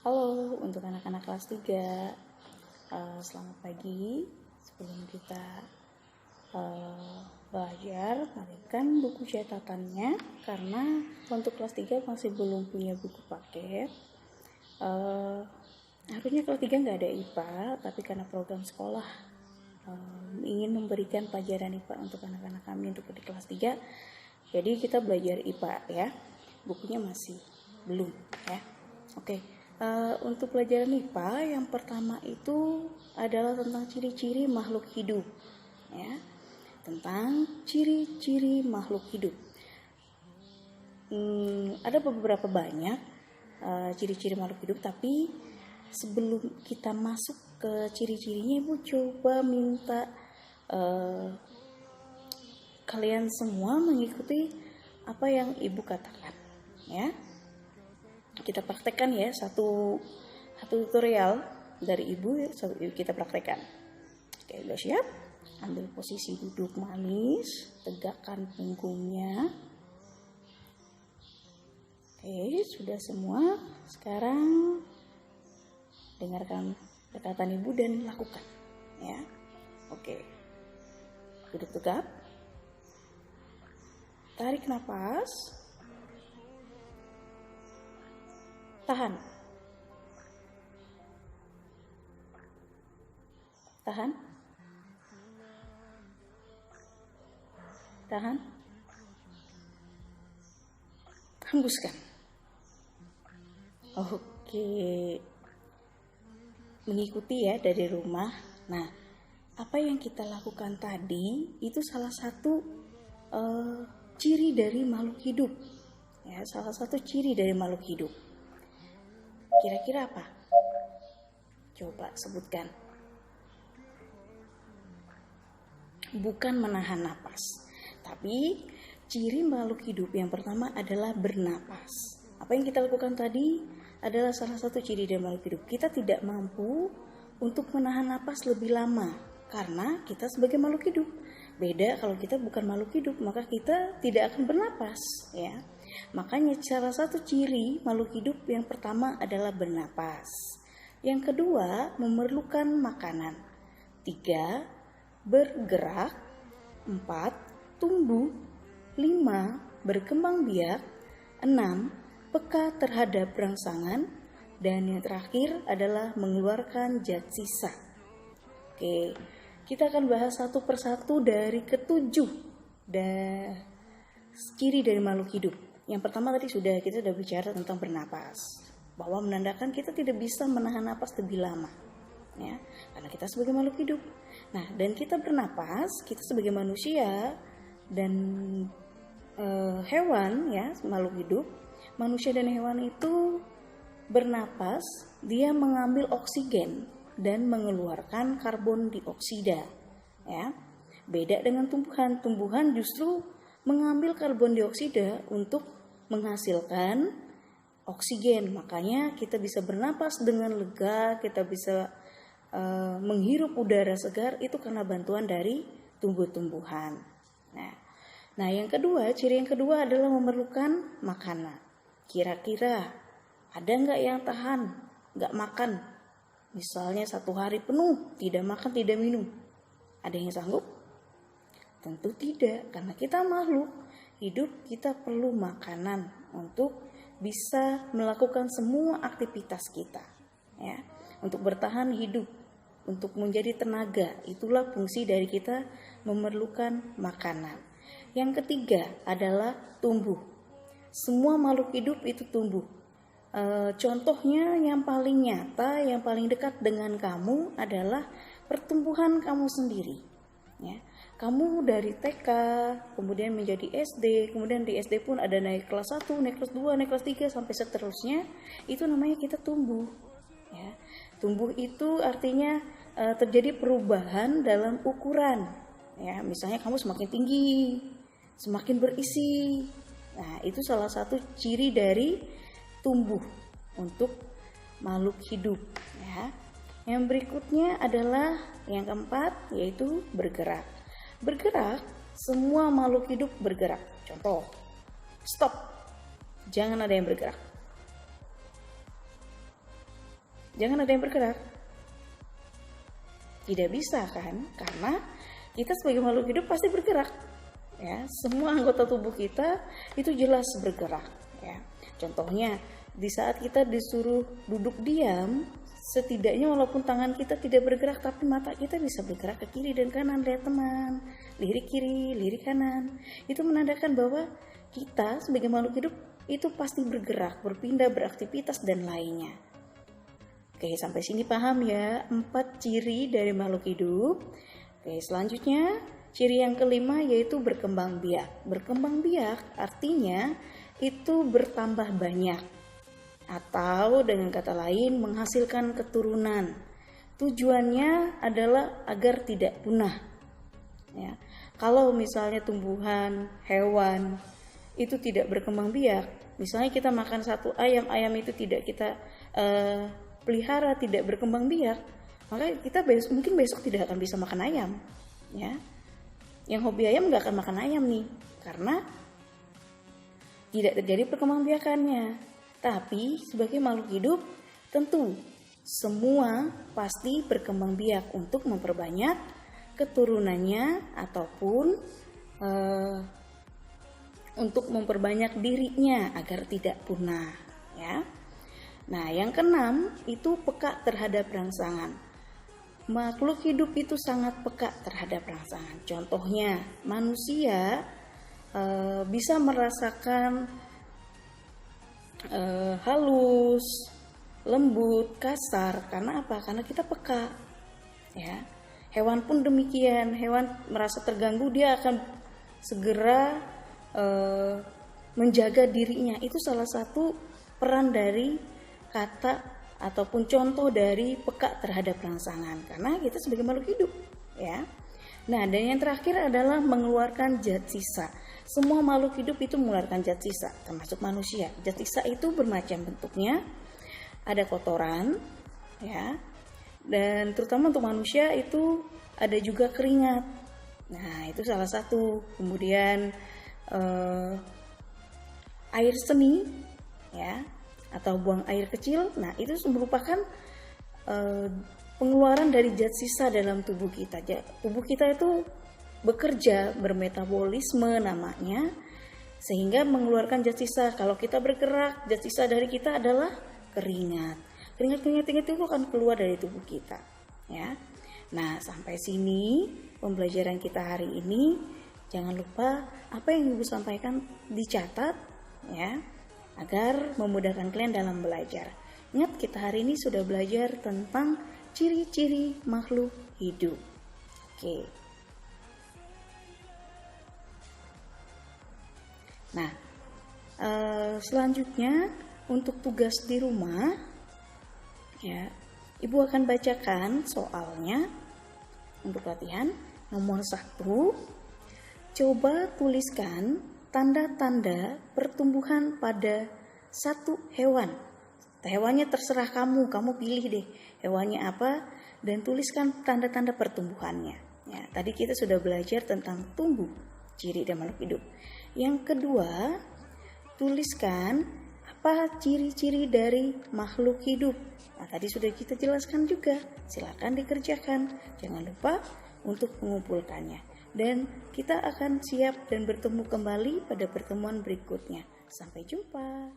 Halo untuk anak-anak kelas 3, selamat pagi. Sebelum kita belajar, pastikan buku catatannya, karena untuk kelas 3 masih belum punya buku paket. Harusnya kelas 3 nggak ada IPA, tapi karena program sekolah ingin memberikan pelajaran IPA untuk anak-anak kami untuk di kelas 3, jadi kita belajar IPA ya. Bukunya masih belum ya. Oke. Untuk pelajaran IPA yang pertama itu adalah tentang ciri-ciri makhluk hidup ya. Tentang ciri-ciri makhluk hidup. Ada beberapa banyak ciri-ciri makhluk hidup, tapi sebelum kita masuk ke ciri-cirinya, Ibu coba minta kalian semua mengikuti apa yang Ibu katakan ya. Kita praktekkan ya, satu tutorial dari Ibu, kita praktekkan. Oke, udah siap? Ambil posisi duduk manis, tegakkan punggungnya. Oke, sudah semua. Sekarang dengarkan perkataan Ibu dan lakukan ya. Oke, duduk tegak, tarik nafas, tahan, tahan, tahan, hembuskan. Oke, mengikuti ya dari rumah. Nah, apa yang kita lakukan tadi itu salah satu ciri dari makhluk hidup ya, salah satu ciri dari makhluk hidup. Kira-kira apa? Coba sebutkan. Bukan menahan napas, tapi ciri makhluk hidup yang pertama adalah bernapas. Apa yang kita lakukan tadi adalah salah satu ciri dari makhluk hidup. Kita tidak mampu untuk menahan napas lebih lama karena kita sebagai makhluk hidup. Beda kalau kita bukan makhluk hidup, maka kita tidak akan bernapas ya. Makanya salah satu ciri makhluk hidup yang pertama adalah bernapas. Yang kedua, memerlukan makanan. 3, bergerak. 4, tumbuh. 5, berkembang biak. 6, peka terhadap rangsangan. Dan yang terakhir adalah mengeluarkan zat sisa. Oke, kita akan bahas satu persatu dari ketujuh ciri dari makhluk hidup. Yang pertama tadi kita sudah bicara tentang bernapas, bahwa menandakan kita tidak bisa menahan napas lebih lama ya, karena kita sebagai makhluk hidup. Nah, dan kita bernapas, kita sebagai manusia dan hewan ya, makhluk hidup, manusia dan hewan itu bernapas, dia mengambil oksigen dan mengeluarkan karbon dioksida ya. Beda dengan tumbuhan. Tumbuhan justru mengambil karbon dioksida untuk menghasilkan oksigen. Makanya kita bisa bernapas dengan lega, kita bisa menghirup udara segar, itu karena bantuan dari tumbuh-tumbuhan. Nah, yang kedua, ciri yang kedua adalah memerlukan makanan. Kira-kira ada nggak yang tahan, nggak makan? Misalnya 1 hari penuh tidak makan, tidak minum. Ada yang sanggup? Tentu tidak, karena kita makhluk hidup, kita perlu makanan untuk bisa melakukan semua aktivitas kita ya, untuk bertahan hidup, untuk menjadi tenaga. Itulah fungsi dari kita memerlukan makanan. Yang ketiga adalah tumbuh. Semua makhluk hidup itu tumbuh. Contohnya yang paling nyata, yang paling dekat dengan kamu adalah pertumbuhan kamu sendiri ya. Kamu dari TK, kemudian menjadi SD, kemudian di SD pun ada naik kelas 1, naik kelas 2, naik kelas 3, sampai seterusnya. Itu namanya kita tumbuh ya. Tumbuh itu artinya terjadi perubahan dalam ukuran ya. Misalnya kamu semakin tinggi, semakin berisi. Nah, itu salah satu ciri dari tumbuh untuk makhluk hidup ya. Yang berikutnya adalah yang keempat, yaitu bergerak. Bergerak, semua makhluk hidup bergerak. Contoh, stop, jangan ada yang bergerak. Jangan ada yang bergerak. Tidak bisa kan? Karena kita sebagai makhluk hidup pasti bergerak. Ya, semua anggota tubuh kita itu jelas bergerak. Ya, contohnya di saat kita disuruh duduk diam, setidaknya walaupun tangan kita tidak bergerak, tapi mata kita bisa bergerak ke kiri dan kanan. Lihat teman, lirik kiri, lirik kanan. Itu menandakan bahwa kita sebagai makhluk hidup itu pasti bergerak, berpindah, beraktivitas dan lainnya. Oke, sampai sini paham ya 4 ciri dari makhluk hidup. Oke, selanjutnya ciri yang kelima yaitu berkembang biak. Berkembang biak artinya itu bertambah banyak, atau dengan kata lain menghasilkan keturunan. Tujuannya adalah agar tidak punah. Ya. Kalau misalnya tumbuhan, hewan itu tidak berkembang biak, misalnya kita makan satu ayam, ayam itu tidak kita pelihara, tidak berkembang biak, maka kita mungkin besok tidak akan bisa makan ayam. Ya. Yang hobi ayam nggak akan makan ayam nih, karena tidak terjadi perkembangbiakannya. Tapi sebagai makhluk hidup tentu semua pasti berkembang biak untuk memperbanyak keturunannya ataupun untuk memperbanyak dirinya agar tidak punah. Ya. Nah, yang keenam itu peka terhadap rangsangan. Makhluk hidup itu sangat peka terhadap rangsangan. Contohnya manusia bisa merasakan halus, lembut, kasar. Karena apa? Karena kita peka. Ya. Hewan pun demikian. Hewan merasa terganggu, dia akan segera menjaga dirinya. Itu salah satu peran dari kata ataupun contoh dari peka terhadap rangsangan. Karena kita sebagai makhluk hidup, ya. Nah, dan yang terakhir adalah mengeluarkan zat sisa. Semua makhluk hidup itu mengeluarkan zat sisa, termasuk manusia. Zat sisa itu bermacam bentuknya. Ada kotoran, ya. Dan terutama untuk manusia itu ada juga keringat. Nah, itu salah satu. Kemudian air seni, ya, atau buang air kecil. Nah, itu merupakan pengeluaran dari zat sisa dalam tubuh kita. Tubuh kita itu bekerja, bermetabolisme namanya, sehingga mengeluarkan zat sisa. Kalau kita bergerak, zat sisa dari kita adalah keringat. Keringat itu akan keluar dari tubuh kita, ya. Nah, sampai sini pembelajaran kita hari ini. Jangan lupa apa yang Ibu sampaikan dicatat, ya, agar memudahkan kalian dalam belajar. Ingat, kita hari ini sudah belajar tentang ciri-ciri makhluk hidup. Oke. Nah, selanjutnya untuk tugas di rumah, ya, Ibu akan bacakan soalnya untuk latihan. Nomor 1, coba tuliskan tanda-tanda pertumbuhan pada satu hewan. Hewannya terserah kamu pilih deh hewannya apa dan tuliskan tanda-tanda pertumbuhannya. Ya, tadi kita sudah belajar tentang tumbuh, ciri dan makhluk hidup. Yang kedua, tuliskan apa ciri-ciri dari makhluk hidup. Nah, tadi sudah kita jelaskan juga. Silakan dikerjakan. Jangan lupa untuk mengumpulkannya. Dan kita akan siap dan bertemu kembali pada pertemuan berikutnya. Sampai jumpa.